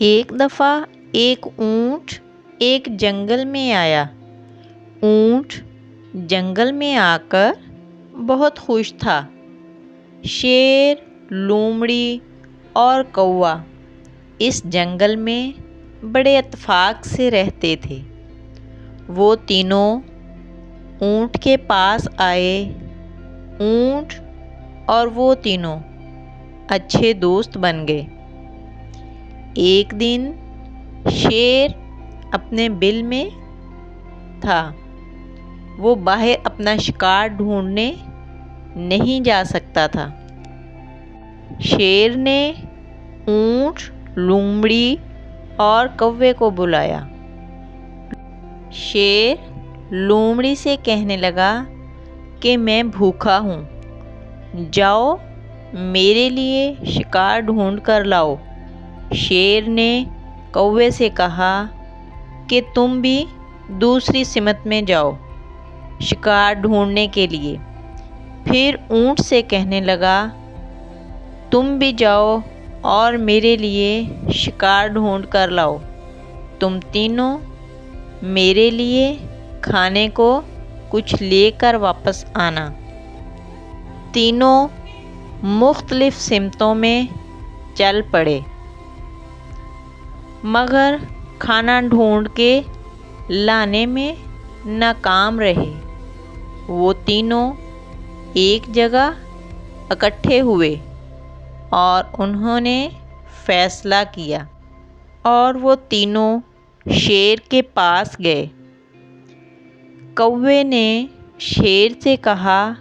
ایک دفعہ ایک اونٹ ایک جنگل میں آیا۔ اونٹ جنگل میں آ کر بہت خوش تھا۔ شیر، لومڑی اور کوا اس جنگل میں بڑے اتفاق سے رہتے تھے۔ وہ تینوں اونٹ کے پاس آئے۔ اونٹ اور وہ تینوں اچھے دوست بن گئے۔ ایک دن شیر اپنے بل میں تھا۔ وہ باہر اپنا شکار ڈھونڈنے نہیں جا سکتا تھا۔ شیر نے اونٹ، لومڑی اور کوے کو بلایا۔ شیر لومڑی سے کہنے لگا کہ میں بھوکا ہوں، جاؤ میرے لیے شکار ڈھونڈ کر لاؤ۔ شیر نے کوے سے کہا کہ تم بھی دوسری سمت میں جاؤ شکار ڈھونڈنے کے لیے۔ پھر اونٹ سے کہنے لگا تم بھی جاؤ اور میرے لیے شکار ڈھونڈ کر لاؤ۔ تم تینوں میرے لیے کھانے کو کچھ لے کر واپس آنا۔ تینوں مختلف سمتوں میں چل پڑے، مگر کھانا ڈھونڈ کے لانے میں ناکام رہے۔ وہ تینوں ایک جگہ اکٹھے ہوئے اور انہوں نے فیصلہ کیا اور وہ تینوں شیر کے پاس گئے۔ کوے نے شیر سے کہا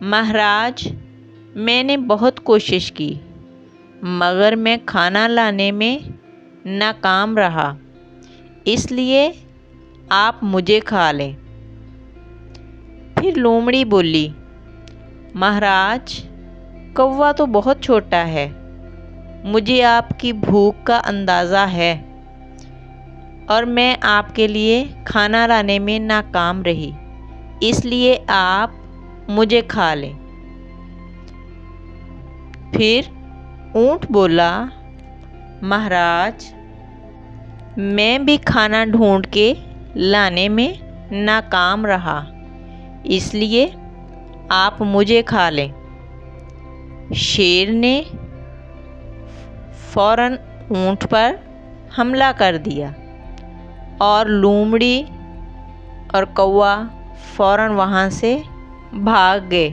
مہاراج، میں نے بہت کوشش کی مگر میں کھانا لانے میں ناکام رہا، اس لیے آپ مجھے کھا لیں۔ پھر لومڑی بولی مہاراج، کوا تو بہت چھوٹا ہے، مجھے آپ کی بھوک کا اندازہ ہے اور میں آپ کے لیے کھانا لانے میں ناکام رہی، اس لیے آپ مجھے کھا لیں۔ پھر اونٹ بولا مہاراج، میں بھی کھانا ڈھونڈ کے لانے میں ناکام رہا، اس لیے آپ مجھے کھا لیں۔ شیر نے فوراً اونٹ پر حملہ کر دیا اور لومڑی اور کوا فوراً وہاں سے بھاگ گئے۔